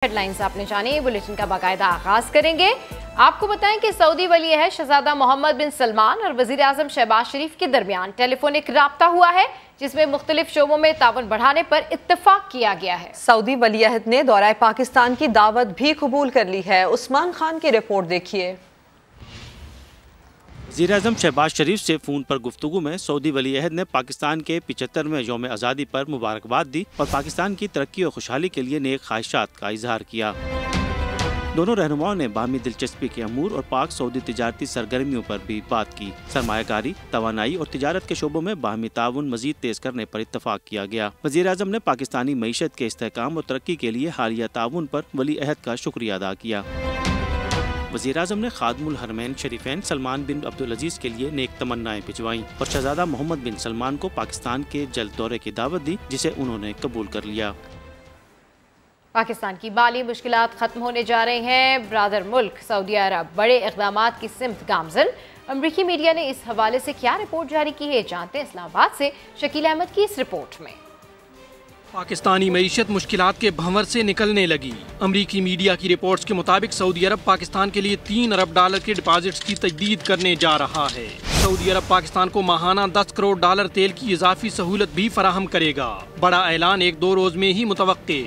Headlines आपने जानी। Bulletin का बाकायदा आगाज करेंगे। आपको बताएं कि सऊदी वली अहद शहजादा मोहम्मद बिन सलमान और वजीर आजम शहबाज शरीफ के दरमियान टेलीफोनिक राब्ता हुआ है, जिसमें मुख्तलिफ शोबों में ताउन बढ़ाने पर इत्तेफाक किया गया है। सऊदी वली अहद ने दौरा पाकिस्तान की दावत भी कबूल कर ली है। उस्मान खान की रिपोर्ट देखिए। वज़ीर-ए-आज़म शहबाज शरीफ से फ़ोन पर गुफ्तगू में सऊदी वली अहद ने पाकिस्तान के 75वें यौम आज़ादी पर मुबारकबाद दी और पाकिस्तान की तरक्की और खुशहाली के लिए नेक ख्वाहिशात का इजहार किया। दोनों रहनुमाओं ने बाहमी दिलचस्पी के अमूर और पाक सऊदी तिजारती सरगर्मियों पर भी बात की। सरमायाकारी, तवानाई और तिजारत के शोबों में बाहमी ताउन मजीद तेज करने पर इत्तफाक किया गया। वज़ीर-ए-आज़म ने पाकिस्तानी मईशत के इस्तेहकाम और तरक्की के लिए हालिया ताउन पर वली अहद का शुक्रिया अदा किया। वज़ीर-ए-आज़म ने खादिमुल हरमैन शरीफैन सलमान बिन अब्दुल अजीज के लिए नेक तमन्नाएं भिजवाईं और शहजादा मोहम्मद बिन सलमान को पाकिस्तान के जल्द दौरे की दावत दी, जिसे उन्होंने कबूल कर लिया। पाकिस्तान की माली मुश्किलात खत्म होने जा रही हैं। ब्रादर मुल्क सऊदी अरब बड़े इक़दामात की सिमत गामज़न। अमरीकी मीडिया ने इस हवाले से क्या रिपोर्ट जारी की है, जानते हैं इस्लामाबाद से शकील अहमद की इस रिपोर्ट में। पाकिस्तानी मईशत मुश्किलात के भंवर से निकलने लगी। अमरीकी मीडिया की रिपोर्ट्स के मुताबिक सऊदी अरब पाकिस्तान के लिए $3 अरब के डिपॉजिट्स की तजदीद करने जा रहा है। सऊदी अरब पाकिस्तान को माहाना $10 करोड़ तेल की इजाफी सहूलत भी फराहम करेगा। बड़ा ऐलान 1-2 रोज में ही मुतवक्के।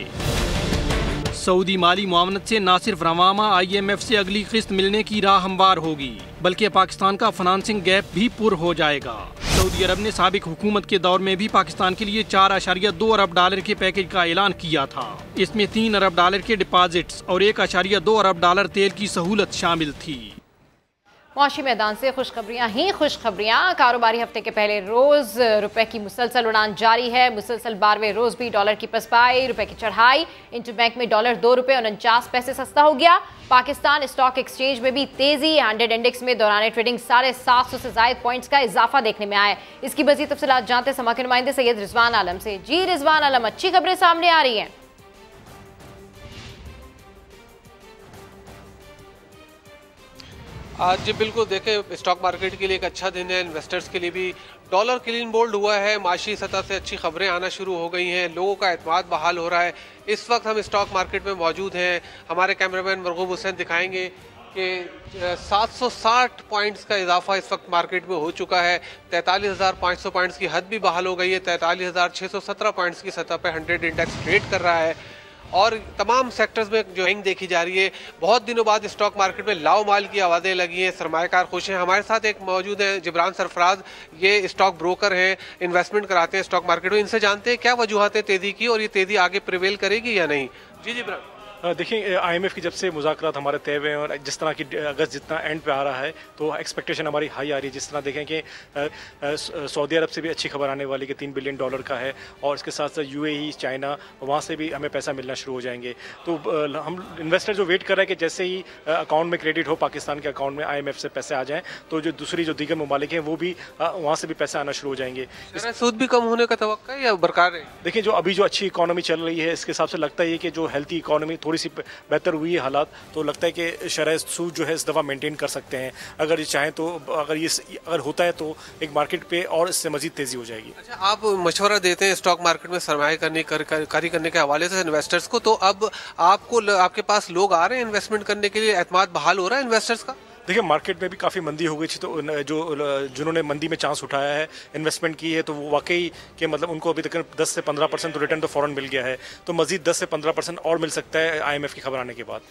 सऊदी माली मुआवनत से न सिर्फ रवामा IMF से अगली किस्त मिलने की राह हमवार होगी, बल्कि पाकिस्तान का फाइनेंसिंग गैप भी पुर हो जाएगा। सऊदी अरब ने साबिक हुकूमत के दौर में भी पाकिस्तान के लिए $4.2 अरब के पैकेज का ऐलान किया था। इसमें $3 अरब के डिपॉजिट्स और $1.2 अरब तेल की सहूलत शामिल थी। मुआशी मैदान से खुशखबरियां ही खुशखबरियां। कारोबारी हफ्ते के पहले रोज रुपए की मुसलसल उड़ान जारी है। मुसलसल 12वें रोज भी डॉलर की पसपाई, रुपए की चढ़ाई। इंटरबैंक में डॉलर $2.49 सस्ता हो गया। पाकिस्तान स्टॉक एक्सचेंज में भी तेजी। 100 इंडेक्स में दौरान ट्रेडिंग 750 से ज्यादा पॉइंट्स का इजाफा देखने में आया। इसकी मजीद तफसीलात जानते समा के नुमाइंदे सैयद रिजवान आलम से। जी रिजवान आलम, अच्छी खबरें सामने आ रही हैं। आज बिल्कुल देखें, स्टॉक मार्केट के लिए एक अच्छा दिन है, इन्वेस्टर्स के लिए भी। डॉलर क्लीन बोल्ड हुआ है, माशी सतह से अच्छी खबरें आना शुरू हो गई हैं, लोगों का एतमाद बहाल हो रहा है। इस वक्त हम स्टॉक मार्केट में मौजूद हैं। हमारे कैमरामैन मरगूब हुसैन दिखाएंगे कि 760 पॉइंट्स का इजाफा इस वक्त मार्केट में हो चुका है। 43,500 पॉइंट्स की हद भी बहाल हो गई है। 43,617 पॉइंट्स की सतह पर 100 इंडेक्स ट्रेड कर रहा है और तमाम सेक्टर्स में जो हैंग देखी जा रही है। बहुत दिनों बाद स्टॉक मार्केट में लाओ माल की आवाज़ें लगी हैं, सरमायाकार खुश हैं। हमारे साथ एक मौजूद हैं जिब्रान सरफराज, ये स्टॉक ब्रोकर हैं, इन्वेस्टमेंट कराते हैं स्टॉक मार्केट में। इनसे जानते हैं क्या वजूहत है तेज़ी की और ये तेज़ी आगे प्रिवेल करेगी या नहीं। जी जिब्रान। देखिए, IMF की जब से मुज़ाकरात हमारे तय हुए हैं और जिस तरह की अगस्त जितना एंड पे आ रहा है तो एक्सपेक्टेशन हमारी हाई आ रही है। जिस तरह देखें कि सऊदी अरब से भी अच्छी खबर आने वाली कि $3 बिलियन का है और इसके साथ साथ UAE, चाइना, वहाँ से भी हमें पैसा मिलना शुरू हो जाएंगे। तो हम इन्वेस्टर जो वेट कर रहे हैं कि जैसे ही अकाउंट में क्रेडिट हो, पाकिस्तान के अकाउंट में IMF से पैसे आ जाएँ तो जो दीगर ममालिक हैं वो भी वहाँ से भी पैसे आना शुरू हो जाएंगे। सूद भी कम होने का तवक्का है या बरकरार है? देखिए, जो अच्छी इकॉनमी चल रही है इसके हिसाब से लगता है कि जो हेल्थी इकॉनमी थोड़ी सी बेहतर हुई है हालात, तो लगता है कि शरह सूद जो है इस दफ़ा मेंटेन कर सकते हैं। अगर ये चाहें तो अगर होता है तो एक मार्केट पे और इससे मजीद तेज़ी हो जाएगी। अच्छा, आप मशवरा देते हैं स्टॉक मार्केट में सरमाया कारी करने के हवाले से इन्वेस्टर्स को, तो अब आपके पास लोग आ रहे हैं इन्वेस्टमेंट करने के लिए? एतमाद बहाल हो रहा है इन्वेस्टर्स का? देखिए, मार्केट में भी काफ़ी मंदी हो गई थी, तो जिन्होंने मंदी में चांस उठाया है, इन्वेस्टमेंट की है, तो वो वाकई के मतलब उनको अभी तक 10 से 15% तो रिटर्न तो फ़ौरन मिल गया है। तो मजीद 10 से 15% और मिल सकता है IMF की खबर आने के बाद।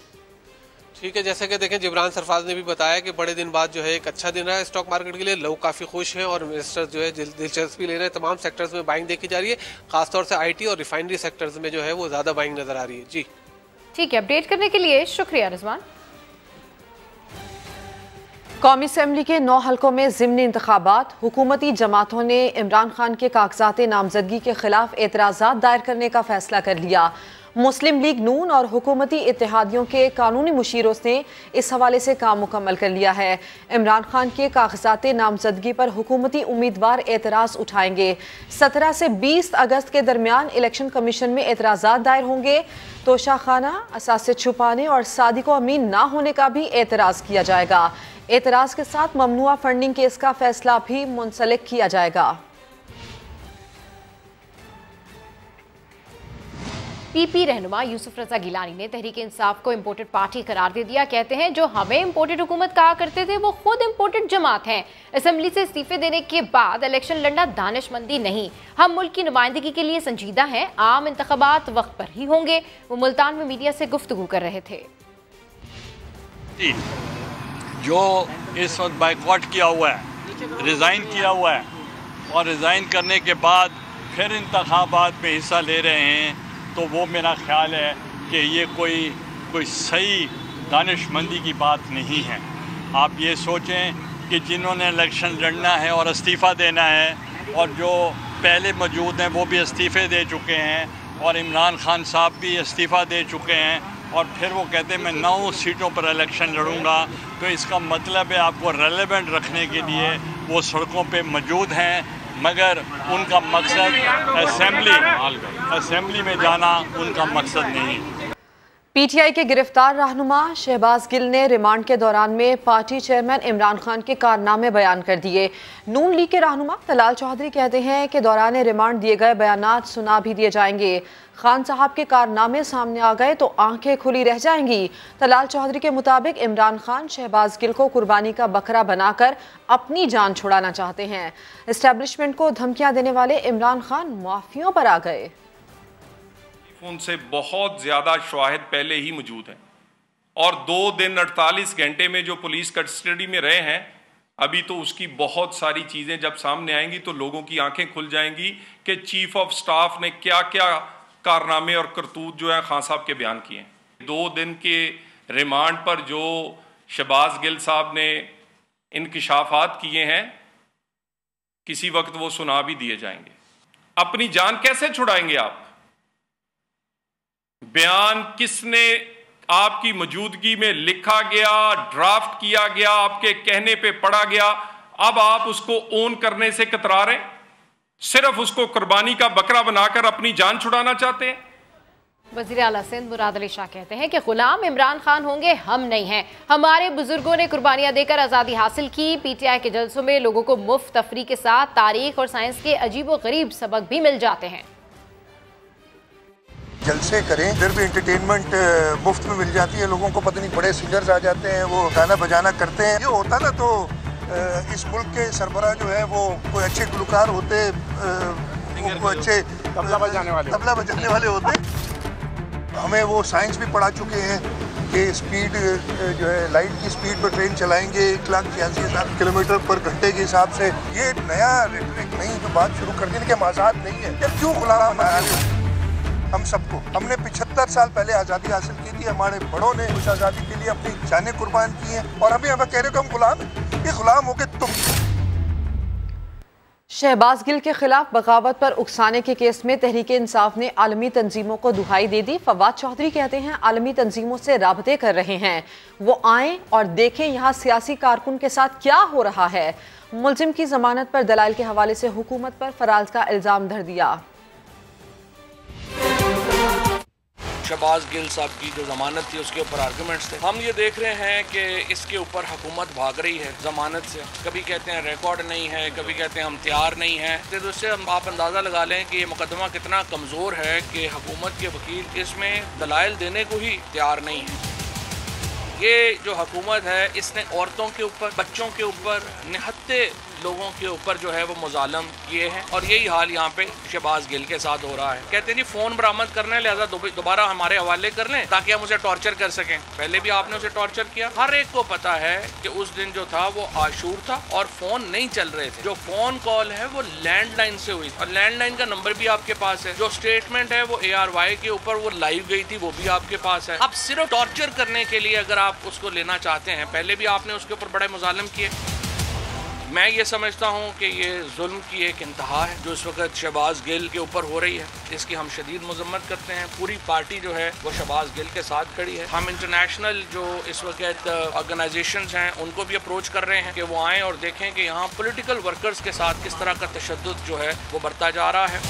ठीक है, जैसे कि देखें जिब्रान सरफराज ने भी बताया कि बड़े दिन बाद जो है एक अच्छा दिन रहा है स्टॉक मार्केट के लिए। लोग काफ़ी खुश हैं और इन्वेस्टर्स जो है दिलचस्पी ले रहे हैं। तमाम सेक्टर्स में बाइंग देखी जा रही है, खासतौर से IT और रिफाइनरी सेक्टर्स में जो है वो ज़्यादा बाइंग नज़र आ रही है। जी ठीक है, अपडेट करने के लिए शुक्रिया रिजवान। कौमी असम्बली के 9 हलकों में ज़िमनी इंतखाबात। हुकूमती जमातों ने इमरान खान के कागजात नामजदगी के खिलाफ एतराज़ात दायर करने का फैसला कर लिया। मुस्लिम लीग नून और हुकूमती इत्तेहादियों के कानूनी मुशीरों ने इस हवाले से काम मुकम्मल कर लिया है। इमरान खान के कागजात नामजदगी पर हुकूमती उम्मीदवार एतराज़ उठाएंगे। 17 से 20 अगस्त के दरमियान इलेक्शन कमीशन में एतराज़ात दायर होंगे। तोशाखाना, असासे छुपाने और सादिको अमीन ना होने का भी एतराज़ किया जाएगा। एतराज़ के साथ ममनुआ फंडिंग केस का फैसला भी मुंसलिक किया जाएगा। पीपी रहनुमा यूसुफ रजा गिलानी ने तहरीक इंसाफ को इम्पोर्टेड पार्टी करार दे दिया। कहते हैं जो हमें इम्पोर्टेड हुकूमत कहा करते थे वो खुद इम्पोर्टेड जमात हैं। असेंबली से इस्तीफे देने के बाद इलेक्शन लड़ना दानिशमंदी नहीं, हम मुल्क की नुमाइंदगी के लिए संजीदा हैं, आम इंतखाबात वक्त पर ही होंगे। वो मुल्तान में मीडिया से गुफ्तगू कर रहे थे। जो इस वक्त बाइकॉट किया हुआ है, रिज़ाइन किया हुआ है और रिज़ाइन करने के बाद फिर इंतखाबात में हिस्सा ले रहे हैं, तो वो मेरा ख्याल है कि ये कोई सही दानिशमंदी की बात नहीं है। आप ये सोचें कि जिन्होंने इलेक्शन लड़ना है और इस्तीफ़ा देना है, और जो पहले मौजूद हैं वो भी इस्तीफ़े दे चुके हैं, और इमरान खान साहब भी इस्तीफ़ा दे चुके हैं, और फिर वो कहते हैं मैं 9 सीटों पर इलेक्शन लड़ूंगा, तो इसका मतलब है आपको रेलेवेंट रखने के लिए वो सड़कों पे मौजूद हैं, मगर उनका मकसद असेंबली में जाना उनका मकसद नहीं। पीटीआई के गिरफ्तार रहनुमा शहबाज गिल ने रिमांड के दौरान में पार्टी चेयरमैन इमरान खान के कारनामे बयान कर दिए। नून लीग के रहनुमा तलाल चौधरी कहते हैं कि दौरान रिमांड दिए गए बयानात सुना भी दिए जाएंगे। खान साहब के कारनामे सामने आ गए तो आंखें खुली रह जाएंगी। तलाल चौधरी के मुताबिक इमरान खान शहबाज गिल को कुर्बानी का बकरा बनाकर अपनी जान छुड़ाना चाहते हैं। एस्टेब्लिशमेंट को धमकियां देने वाले इमरान खान माफियों पर आ गए। उनसे बहुत ज्यादा शवाहिद पहले ही मौजूद हैं, और 2 दिन 48 घंटे में जो पुलिस कस्टडी में रहे हैं, अभी तो उसकी बहुत सारी चीजें जब सामने आएंगी तो लोगों की आंखें खुल जाएंगी कि चीफ ऑफ स्टाफ ने क्या क्या कारनामे और करतूत जो है खान साहब के बयान किए। 2 दिन के रिमांड पर जो शहबाज गिल साहब ने इंकिशाफात किए हैं, किसी वक्त वो सुना भी दिए जाएंगे। अपनी जान कैसे छुड़ाएंगे आप? बयान किसने आपकी मौजूदगी में लिखा गया, ड्राफ्ट किया गया, आपके कहने पे पढ़ा गया, अब आप उसको ओन करने से कतरा रहे, सिर्फ उसको कुर्बानी का बकरा बनाकर अपनी जान छुड़ाना चाहते हैं। वज़ीर आला सिंध मुराद अली शाह कहते हैं कि गुलाम इमरान खान होंगे, हम नहीं हैं। हमारे बुजुर्गों ने कुर्बानियां देकर आज़ादी हासिल की। पीटीआई के जलसों में लोगों को मुफ्त तफरी के साथ तारीख और साइंस के अजीब व गरीब सबक भी मिल जाते हैं। जलसे करें, फिर भी एंटरटेनमेंट मुफ्त में मिल जाती है लोगों को। पता नहीं बड़े सिंगर्स आ जाते हैं, वो गाना बजाना करते हैं। ये होता ना तो इस मुल्क के सरबराह जो है वो कोई अच्छे गुलकार होते, वो अच्छे तबला बजाने वाले होते। हमें वो साइंस भी पढ़ा चुके हैं कि स्पीड जो है लाइट की स्पीड पर ट्रेन चलाएंगे 1,86,000 किलोमीटर पर घंटे के हिसाब से। ये नया रेटरिक नहीं जो बात शुरू कर दी कि हम आज़ाद नहीं है, क्यों गुलाम बना रहे हो हम सबको? हमने 75 साल पहले आज़ादी हासिल की थी, हमारे बड़ों ने उस आज़ादी के लिए अपनी जानें कुर्बान की हैं, और अभी हमें कह रहे हो कि हम गुलाम हैं। ये गुलाम हो के तुम। शहबाज गिल के खिलाफ बगावत पर उकसाने के केस में तहरीक इंसाफ ने आलमी तंजीमों को दुहाई दे दी। फवाद चौधरी कहते हैं आलमी तंजीमों से राबते कर रहे हैं, वो आएँ और देखें यहाँ सियासी कारकुन के साथ क्या हो रहा है। मुलजिम की जमानत पर दलाइल के हवाले से हुकूमत पर फराज का इल्जाम धर दिया। शहबाज गिल साहब की जो जमानत थी उसके ऊपर आर्गूमेंट्स थे। हम ये देख रहे हैं कि इसके ऊपर हुकूमत भाग रही है जमानत से। कभी कहते हैं रिकॉर्ड नहीं है, कभी कहते हैं हम तैयार नहीं हैं। तो उससे हम आप अंदाज़ा लगा लें कि ये मुकदमा कितना कमज़ोर है कि हुकूमत के वकील इसमें दलाइल देने को ही तैयार नहीं है। ये जो हुकूमत है इसने औरतों के ऊपर, बच्चों के ऊपर, निहत्ते लोगों के ऊपर जो है वो मुजालम किए हैं, और यही हाल यहाँ पे शहबाज गिल के साथ हो रहा है। कहते हैं जी फ़ोन बरामद करना है, लिहाजा दोबारा हमारे हवाले कर लें ताकि हम उसे टॉर्चर कर सकें। पहले भी आपने उसे टॉर्चर किया। हर एक को पता है कि उस दिन जो था वो आशूर था और फ़ोन नहीं चल रहे थे। जो फ़ोन कॉल है वो लैंडलाइन से हुई, और लैंडलाइन का नंबर भी आपके पास है। जो स्टेटमेंट है वो ARY के ऊपर वो लाइव गई थी, वो भी आपके पास है। अब सिर्फ टॉर्चर करने के लिए अगर आप उसको लेना चाहते हैं, पहले भी आपने उसके ऊपर बड़े मुजालम किए। मैं ये समझता हूँ कि ये जुल्म की एक इंतहा है जो इस वक्त शहबाज गिल के ऊपर हो रही है। इसकी हम शदीद मजम्मत करते हैं। पूरी पार्टी जो है वो शहबाज गिल के साथ खड़ी है। हम इंटरनेशनल जो इस वक्त ऑर्गेनाइजेशंस हैं उनको भी अप्रोच कर रहे हैं कि वो आएँ और देखें कि यहाँ पॉलिटिकल वर्कर्स के साथ किस तरह का तशद्दुद जो है वो बढ़ता जा रहा है।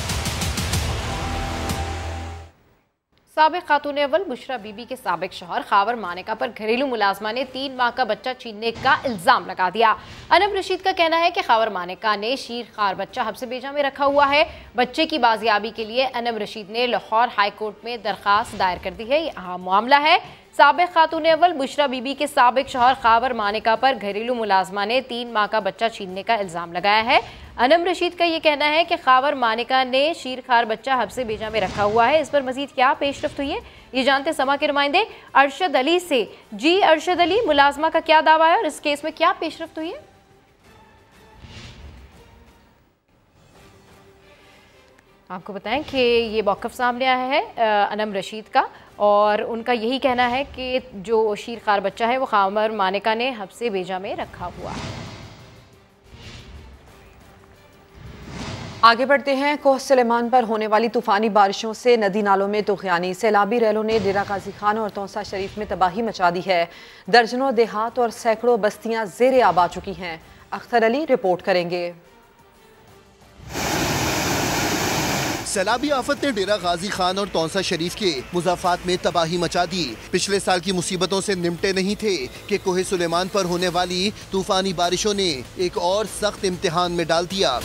साबिक खातून अव्वल बुशरा बीबी के साबिक शौहर खावर मानेका पर घरेलू मुलाजमा ने 3 माह का बच्चा छीनने का इल्जाम लगा दिया। अनम रशीद का कहना है कि खावर मानेका ने शीरखार बच्चा हब्से बेजा में रखा हुआ है। बच्चे की बाजियाबी के लिए अनम रशीद ने लाहौर हाई कोर्ट में दरखास्त दायर कर दी है। यह अहम मामला है। साबिक खातून अव्वल बुशरा बीबी के साबिक शौहर खावर मानेका पर घरेलू मुलाजमा ने 3 माह का बच्चा छीनने का इल्जाम लगाया है। अनम रशीद का ये कहना है कि खावर मानेका ने शीरखार बच्चा हब्से बेजा में रखा हुआ है। इस पर मजीद क्या पेशरफ्त हुई है, ये जानते समा के नुमाइंदे अरशद अली से। जी अरशद अली, मुलाजमा का क्या दावा है और इस केस में क्या पेशरफ्त हुई है? आपको बताएं कि ये मौक़िफ़ सामने आया है अनम रशीद का, और उनका यही कहना है कि जो शीरखार बच्चा है वो खावर मानेका ने हब्से बेजा में रखा हुआ है। आगे बढ़ते हैं। कोह सुलेमान पर होने वाली तूफानी बारिशों से नदी नालों में तूफ़ानी सैलाबी रैलों ने डेरा गाजी खान और तौसा शरीफ में तबाही मचा दी है। दर्जनों देहात और सैकड़ों बस्तियां ज़ेरे आब आ चुकी हैं। अख्तर अली रिपोर्ट करेंगे। सैलाबी आफत ने डेरा गाजी खान और तौसा शरीफ के मुज़ाफ़ात में तबाही मचा दी। पिछले साल की मुसीबतों से निपटे नहीं थे कि कोह सुलेमान पर होने वाली तूफानी बारिशों ने एक और सख्त इम्तिहान में डाल दिया।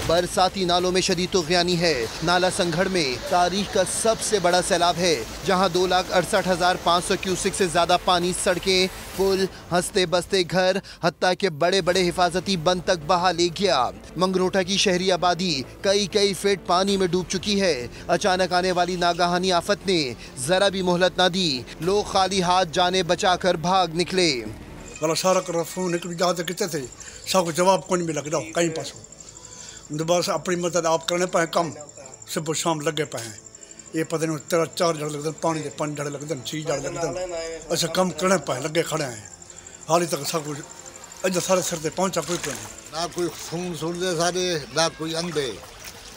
बरसाती नालों में शदीद तुग़यानी है। नाला संघड़ में तारीख का सबसे बड़ा सैलाब है, जहां 2,68,500 क्यूसिक से ज्यादा पानी सड़कें, पुल, हंसते बसते घर, हत्ता के बड़े बड़े हिफाजती बंद तक बहा ले गया। मंगरोटा की शहरी आबादी कई फीट पानी में डूब चुकी है। अचानक आने वाली नागाहानी आफत ने जरा भी मोहलत न दी। लोग खाली हाथ जाने बचाकर भाग निकले। सब जवाब कौन मिला कहीं पास दोबारा से अपनी मदद आप करने पाए, कम सुबह शाम लगे पाए। ये पता नहीं 3-4 जड़ लगते पानी के 5 जड़ लगते 6 जड़ लगते, अच्छा कम करने पाए लगे खड़े हैं। हाल तक सब कुछ अज सारे सिर से पहुंचा कोई ना कोई खून सुन दे सारे ना कोई अंधे।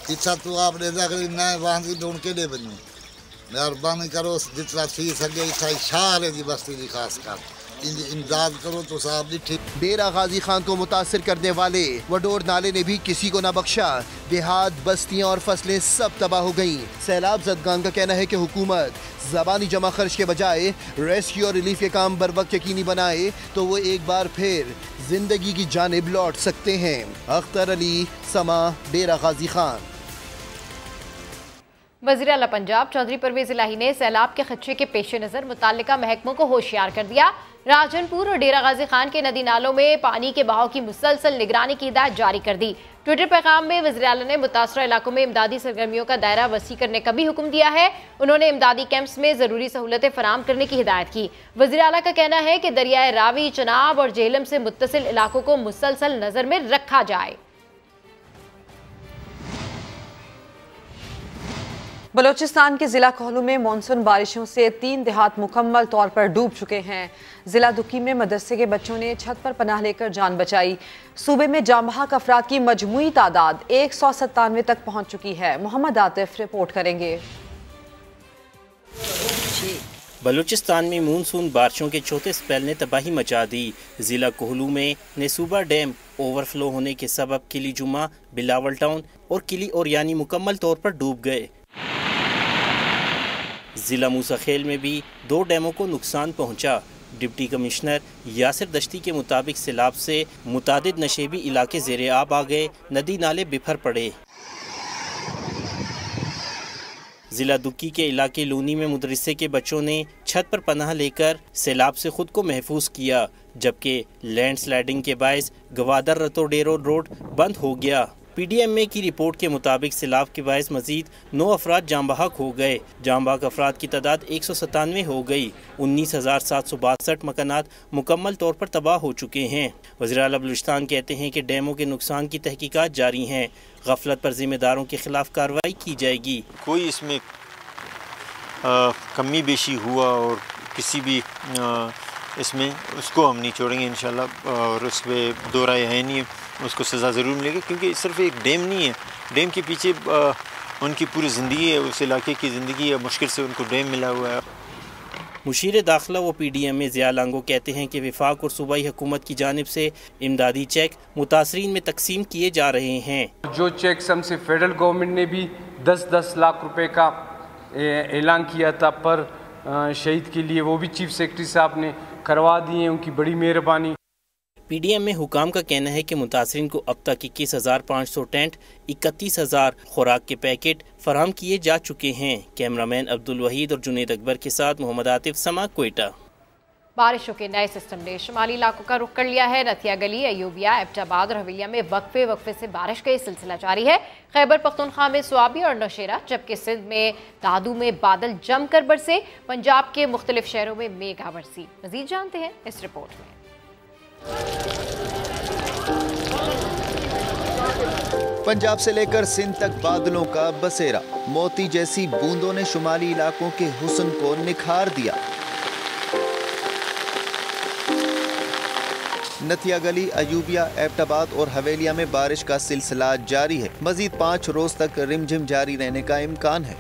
इच्छा तो आपने नए बांधी ढूंढ के ले बनी। मेहरबानी करो जितना थी सके इच्छा शाह जी बस्ती की खास कर इमदाद करो तो साहब जी ठीक। डेरा गाजी खान को मुतासिर करने वाले वडोर नाले ने भी किसी को न बख्शा। देहात, बस्तियां और फसलें सब तबाह हो गईं। सैलाब ज़दगान का कहना है कि हुकूमत ज़बानी जमा खर्च के बजाय रेस्क्यू और रिलीफ के काम बर वक्त यकीनी बनाए तो वो एक बार फिर जिंदगी की जानिब लौट सकते हैं। अख्तर अली, समा, डेरा गाजी खान। वज़ीर आला पंजाब चौधरी परवेज़ इलाही ने सैलाब के खदशे के पेश नज़र मुताल्लिका महकमों को होशियार कर दिया। राजनपुर और डेरा गाजी खान के नदी नालों में पानी के बहाव की मुसलसल निगरानी की हिदायत जारी कर दी। ट्विटर पैगाम में वज़ीर आला ने मुतासरा इलाकों में इमदादी सरगर्मियों का दायरा वसी करने का भी हुक्म दिया है। उन्होंने इमदादी कैंप्स में ज़रूरी सहूलतें फराम करने की हिदायत की। वज़ीर आला का कहना है कि दरियाए रावी, चनाब और जेहलम से मुत्तसिल इलाकों को मुसलसल नज़र में रखा जाए। बलोचिस्तान के जिला कोहलू में मानसून बारिशों से 3 देहात मुकम्मल तौर पर डूब चुके हैं। जिला दुक्की में मदरसे के बच्चों ने छत पर पनाह लेकर जान बचाई। सूबे में जाम-बहक अफराद की मजमूई तादाद 197 तक पहुंच चुकी है। मोहम्मद आतिफ रिपोर्ट करेंगे। बलूचिस्तान में मानसून बारिशों के चौथे स्पेल ने तबाही मचा दी। जिला कोहलू में नेसूबा डैम ओवरफ्लो होने के सबब किली जुमा, बिलावल टाउन और किली और यानी मुकम्मल तौर पर डूब गए। जिला मूसा खेल में भी 2 डैमों को नुकसान पहुंचा। डिप्टी कमिश्नर यासिर दश्ती के मुताबिक सैलाब से मुतादिद नशेबी इलाके ज़ेरे आब आ गए, नदी नाले बिफर पड़े। जिला दुक्की के इलाके लूनी में मदरसे के बच्चों ने छत पर पनाह लेकर सैलाब से खुद को महफूज किया, जबकि लैंडस्लाइडिंग के बायस गवादर रतोडेरो रोड बंद हो गया। PDMA की रिपोर्ट के मुताबिक सैलाब के बायस मजीद 9 अफराद जाम-बहक हो गए। जाम-बहक अफराद की तादाद 197 हो गई। 19,762 मकानात मुकम्मल तौर पर तबाह हो चुके हैं। वज़ीर आला बलूचिस्तान कहते हैं कि डैमों के नुकसान की तहकीकात जारी हैं। गफलत पर जिम्मेदारों के खिलाफ कार्रवाई की जाएगी। कोई इसमें कमी बेशी हुआ और किसी भी इसमें उसको हम नहीं छोड़ेंगे इंशाल्लाह, और उस पर दो राय है नहीं, उसको सज़ा ज़रूर मिलेगी, क्योंकि सिर्फ एक डैम नहीं है, डैम के पीछे उनकी पूरी ज़िंदगी है, उस इलाके की ज़िंदगी है, मुश्किल से उनको डैम मिला हुआ है। मुशीर दाखिला व PDM में ज़िया लांगो कहते हैं कि वफाक और सूबाई हुकूमत की जानिब से इमदादी चेक मुतासरीन में तकसीम किए जा रहे हैं। जो चेक्स हमसे फेडरल गवर्नमेंट ने भी 10-10 लाख रुपए का ऐलान किया था पर शहीद के लिए, वो भी चीफ सेक्रेटरी साहब ने करवा दिए, उनकी बड़ी मेहरबानी। PDM में हुकाम का कहना है कि मुतासरीन को अब तक 21,500 टेंट, 31,000 खुराक के पैकेट फराहम किए जा चुके हैं। कैमरामैन अब्दुल वहीद और जुनेद अकबर के साथ मोहम्मद आतिफ, समा, क्वेटा। बारिशों के नए सिस्टम ने शुमाली इलाकों का रुख कर लिया है। रतिया गली, अयूबिया, एबटाबाद और हवेलिया में वक्फे से बारिश का ये सिलसिला जारी है। खैबर पख्तूनख्वा में स्वाबी और नौशेरा, जबकि सिंध में दादू में बादल जमकर बरसे। पंजाब के मुख्तलिफ शहरों में मेघा बरसी। मजीद जानते हैं इस रिपोर्ट में। पंजाब से लेकर सिंध तक बादलों का बसेरा, मोती जैसी बूंदों ने शुमाली इलाकों के हुस्न को निखार दिया। नथिया गली, अयूबिया, एबटाबाद और हवेलिया में बारिश का सिलसिला जारी है। मजीद 5 रोज तक रिमझिम जारी रहने का इम्कान है।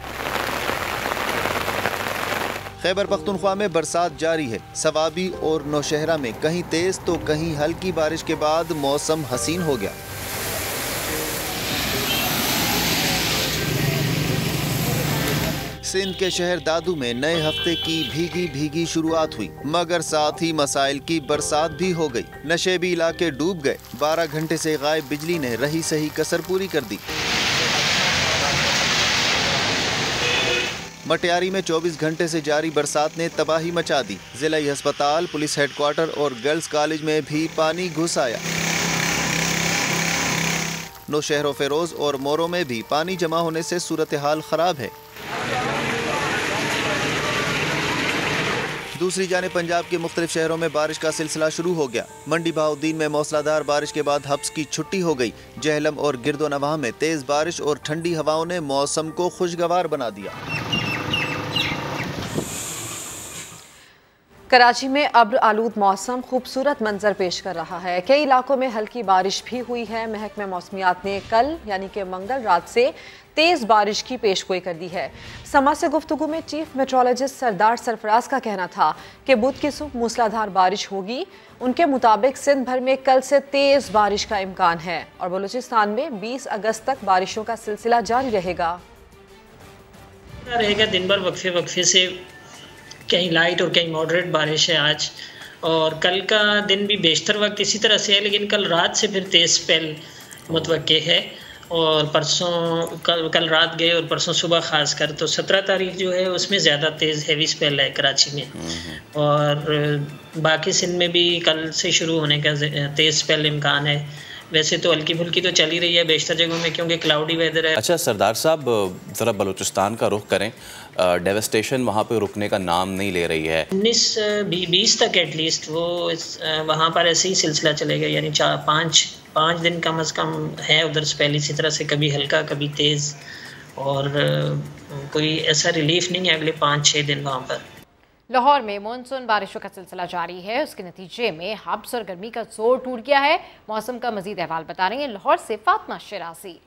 खैबर पख्तूनख्वा में बरसात जारी है। सवाबी और नौशहरा में कहीं तेज तो कहीं हल्की बारिश के बाद मौसम हसीन हो गया। सिंध के शहर दादू में नए हफ्ते की भीगी भीगी शुरुआत हुई, मगर साथ ही मसाइल की बरसात भी हो गई। नशेबी इलाके डूब गए। 12 घंटे से गायब बिजली ने रही सही कसर पूरी कर दी। मटियारी में 24 घंटे से जारी बरसात ने तबाही मचा दी। जिला अस्पताल, पुलिस हेडक्वार्टर और गर्ल्स कॉलेज में भी पानी घुस आया। नौशहरों, फेरोज और मोरो में भी पानी जमा होने से सूरत हाल खराब है। दूसरी जानिब पंजाब के मुख्तलिफ शहरों में बारिश का सिलसिला शुरू हो गया। मंडी बहाउद्दीन में मौसलाधार बारिश के बाद हब्स की छुट्टी हो गई। जहलम और गिरदोनवाह में तेज बारिश और ठंडी हवाओं ने मौसम को खुशगवार बना दिया। कराची में अब्र आलूद मौसम खूबसूरत मंजर पेश कर रहा है। कई इलाकों में हल्की बारिश भी हुई है। महकमे मौसमियात ने कल यानी कि मंगल रात से तेज बारिश की पेशगोई कर दी है। समा से गुफ्तगू में चीफ मेट्रोलॉजिस्ट सरदार सरफराज का कहना था कि बुध की सुबह मूसलाधार बारिश होगी। उनके मुताबिक सिंध भर में कल से तेज बारिश का इम्कान है और बलूचिस्तान में 20 अगस्त तक बारिशों का सिलसिला जारी रहेगा। दिन भर वक्फे से कहीं लाइट और कहीं मॉडरेट बारिश है आज, और कल का दिन भी बेशतर वक्त इसी तरह से है, लेकिन कल रात से फिर तेज़ स्पेल मुतवक्के है। और परसों कल रात गए और परसों सुबह ख़ास कर तो 17 तारीख जो है उसमें ज़्यादा तेज़ हैवी स्पेल है कराची में, और बाकी सिंध में भी कल से शुरू होने का तेज़ स्पेल इम्कान है। वैसे तो हल्की फुल्की तो चल ही रही है बेशतर जगहों में क्योंकि क्लाउडी वेदर है। अच्छा सरदार साहब, ज़रा बलूचिस्तान का रुख करें। डेवस्टेशन वहाँ पे रुकने का नाम नहीं ले रही है। 19-20 तक एटलीस्ट वो वहाँ पर ऐसे ही सिलसिला चलेगा, यानी 4-5 दिन कम अज़ कम है उधर स्पेल इसी तरह से, कभी हल्का कभी तेज़, और कोई ऐसा रिलीफ नहीं है अगले 5-6 दिन वहाँ पर। लाहौर में मानसून बारिशों का सिलसिला जारी है। उसके नतीजे में हब्स और गर्मी का जोर टूट गया है। मौसम का मजीद अहवाल बता रही हैं लाहौर से फातिमा शिराजी।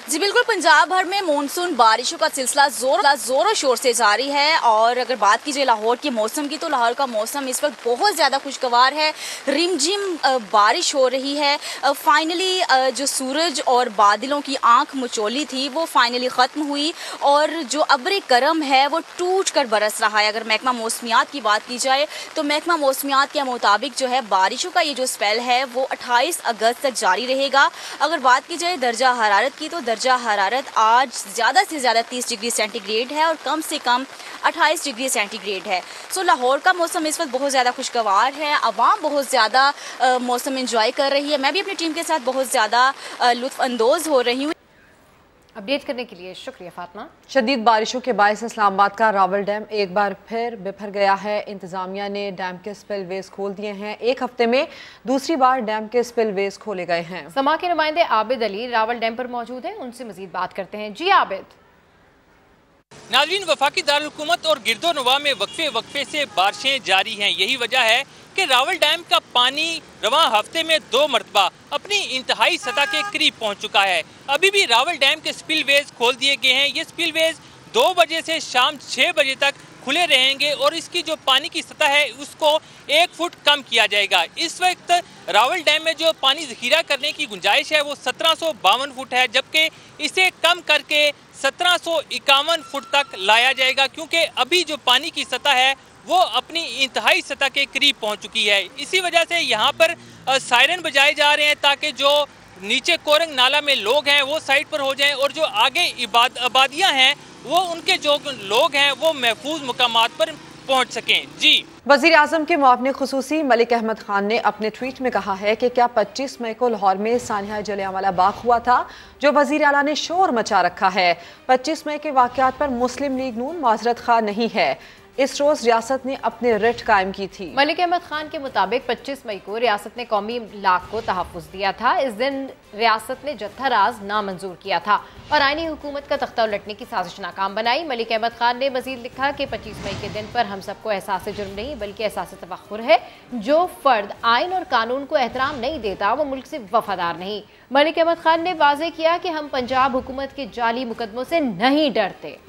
जी बिल्कुल, पंजाब भर में मानसून बारिशों का सिलसिला जोर शोर से जारी है। और अगर बात की जाए लाहौर के मौसम की, तो लाहौर का मौसम इस वक्त बहुत ज़्यादा खुशगवार है। रिमझिम बारिश हो रही है। फाइनली जो सूरज और बादलों की आंख मचोली थी वो फाइनली ख़त्म हुई, और जो अब्र करम है वो टूट कर बरस रहा है। अगर महकमा मौसमियात की बात की जाए तो महकमा मौसमियात के मुताबिक जो है बारिशों का ये जो स्पेल है वो 28 अगस्त तक जारी रहेगा। अगर बात की जाए दर्जा हरारत की, तो दर्जा हरारत आज ज़्यादा से ज़्यादा 30 डिग्री सेंटीग्रेड है और कम से कम 28 डिग्री सेंटीग्रेड है। सो लाहौर का मौसम इस वक्त बहुत ज़्यादा खुशगवार है। अवाम बहुत ज़्यादा मौसम एंजॉय कर रही है। मैं भी अपनी टीम के साथ बहुत ज़्यादा लुत्फ़ अंदोज़ हो रही हूँ। अपडेट करने के लिए शुक्रिया फातिमा। शदीद बारिशों के बायस इस्लामाबाद का रावल डैम एक बार फिर बिफर गया है। इंतजामिया ने डैम के स्पिलवेज खोल दिए हैं। एक हफ्ते में दूसरी बार डैम के स्पिलवेज खोले गए हैं। समा के नुमाइंदे आबिद अली रावल डैम पर मौजूद हैं, उनसे मजीद बात करते हैं। जी आबिद। नाज़रीन, वफाकी दारुल-हुकूमत और गिरदोनवा में वक्फे से बारिशें जारी हैं। यही वजह है कि रावल डैम का पानी रवां हफ्ते में 2 मरतबा अपनी इंतहाई सतह के करीब पहुंच चुका है। अभी भी रावल डैम के स्पिलवेज खोल दिए गए हैं। ये स्पिलवेज 2 बजे से शाम 6 बजे तक खुले रहेंगे और इसकी जो पानी की सतह है उसको 1 फुट कम किया जाएगा। इस वक्त रावल डैम में जो पानी जखीरा करने की गुंजाइश है वो 1752 फुट है, जबकि इसे कम करके 1751 फुट तक लाया जाएगा, क्योंकि अभी जो पानी की सतह है वो अपनी इंतहाई सतह के करीब पहुंच चुकी है। इसी वजह से यहाँ पर सायरन बजाए जा रहे हैं ताकि जो नीचे कोरंग नाला में लोग हैं वो साइड पर हो जाएं और जो आगे आबादियाँ हैं वो उनके जो लोग हैं वो महफूज मुकामात पर पहुंच सकें। जी, वज़ीर आज़म के मुआवने खुसूसी मलिक अहमद खान ने अपने ट्वीट में कहा है कि क्या 25 मई को लाहौर में सानिया जलियांवाला बाग हुआ था, जो वज़ीर आला ने शोर मचा रखा है। 25 मई के वाक़यात पर मुस्लिम लीग नून माजरत खा नहीं है। इस रोज रियासत ने अपने रिट कायम की थी। मलिक अहमद खान के मुताबिक 25 मई को रियासत ने कौमी इमलाक को तहफ़्फ़ुज़ दिया था। इस दिन रियासत ने जत्था राज नामंजूर किया था और आईनी हुकूमत का तख्ता उलटने की साजिश नाकाम बनाई। मलिक अहमद खान ने मजीद लिखा कि 25 मई के दिन पर हम सबको एहसास जुर्म नहीं बल्कि एहसास तफख्खुर है। जो फर्द आइन और कानून को एहतराम नहीं देता वो मुल्क से वफादार नहीं। मलिक अहमद खान ने वाज़ेह किया कि हम पंजाब हुकूमत के जाली मुकदमों से नहीं डरते।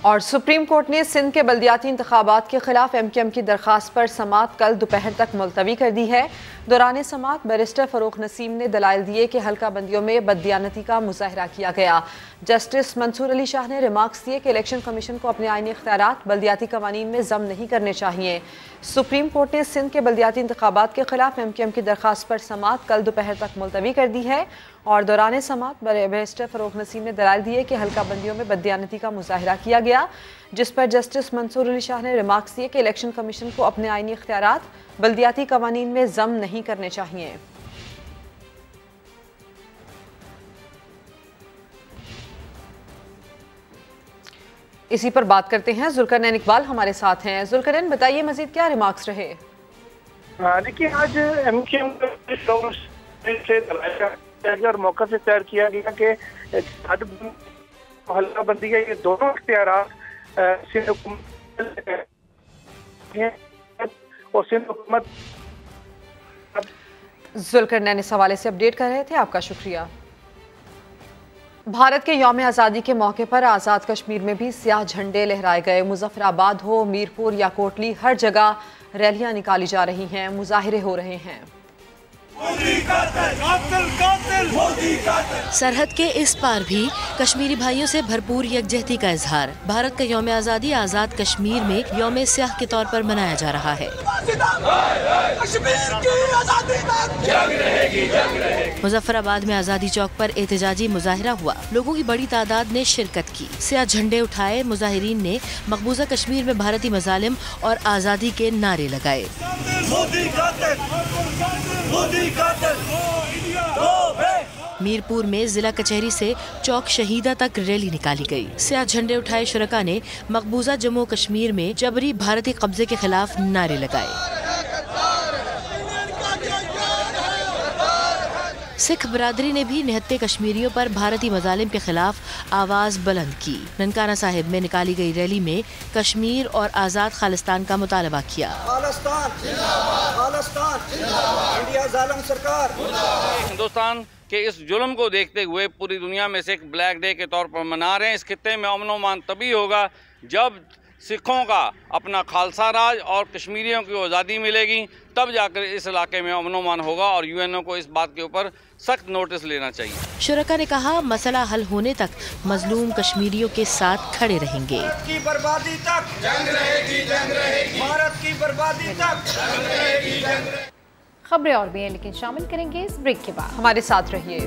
और सुप्रीम कोर्ट ने सिंध के बल्दियाती इंतखाबात के खिलाफ MKM की दरख्वास्त पर समाअत कल दोपहर तक मुलतवी कर दी है। दौरान समाअत बैरिस्टर फरूख नसीम ने दलाइल दिए कि हल्का बंदियों में बददियानती का मुजाहरा किया गया। जस्टिस मंसूर अली शाह ने रिमार्क्स दिए कि इलेक्शन कमीशन को अपने आईनी इख्तियारात बल्दियाती कवानीन में जम नहीं करने चाहिए। सुप्रीम कोर्ट ने सिंध के बल्दियाती इंतखाबात के खिलाफ MKM की दरख्वास्त पर समाअत कल दोपहर तक मुलतवी कर दी है और दौरान समाअत बैरिस्टर फरूख नसीम ने दलाइल दिए कि हल्का बंदियों में बददियानती का मुजाहरा किया गया, जिस पर जस्टिस मंसूर अली शाह ने रिमार्क्स दिए कि इलेक्शन कमीशन को अपने आईनी इख्तियारात बल्दियाती कवानीन में जम नहीं करने चाहिए। इसी पर बात करते हैं, जुल्करनैन इकबाल हमारे साथ हैं। जुल्करनैन, बताइए मजीद क्या रिमार्क्स रहे? देखिए, आज MKM और मौका से तैयार किया गया कि हल्का बंदी है, ये दोनों इख्तियारात सिंध हुकूमत और सिंध हुकूमत। जुल्करनैन इस हवाले से अपडेट कर रहे थे, आपका शुक्रिया। भारत के यौम आज़ादी के मौके पर आज़ाद कश्मीर में भी सियाह झंडे लहराए गए। मुजफ्फराबाद हो, मीरपुर या कोटली, हर जगह रैलियां निकाली जा रही हैं, मुजाहिरे हो रहे हैं। सरहद के इस पार भी कश्मीरी भाइयों से भरपूर यकजहती का इजहार। भारत का यौम आज़ादी आज़ाद कश्मीर में यौम स्याह के तौर पर मनाया जा रहा है। मुजफ्फराबाद में आज़ादी चौक पर एहतजाजी मुजाहिरा हुआ, लोगों की बड़ी तादाद ने शिरकत की। सियाह झंडे उठाए मुजाहिरीन ने मकबूजा कश्मीर में भारतीय मजालिम और आज़ादी के नारे लगाए। मीरपुर में जिला कचहरी से चौक शहीदा तक रैली निकाली गई। सियाह झंडे उठाए शुरका ने मकबूजा जम्मू कश्मीर में जबरी भारतीय कब्जे के खिलाफ नारे लगाए। सिख बरादरी ने भी निहत्ते कश्मीरियों पर भारतीय मजालिम के खिलाफ आवाज बुलंद की। ननकाना साहिब में निकाली गई रैली में कश्मीर और आज़ाद खालिस्तान का मुतालबा किया। हिंदुस्तान के इस जुल्म को देखते हुए पूरी दुनिया में सिख ब्लैक डे के तौर पर मना रहे हैं। इस खित्ते में अमन व अमान तभी होगा जब सिखों का अपना खालसा राज और कश्मीरियों की आज़ादी मिलेगी, तब जाकर इस इलाके में अमन व अमान होगा और UNO को इस बात के ऊपर सख्त नोटिस लेना चाहिए। शुरका ने कहा, मसला हल होने तक मजलूम कश्मीरियों के साथ खड़े रहेंगे। की बर्बादी तक जंग रहेगी, जंग रहेगी। भारत की बर्बादी तक जंग रहेगी, जंग रहेगी। खबरें और भी हैं, लेकिन शामिल करेंगे इस ब्रेक के बाद। हमारे साथ रहिए।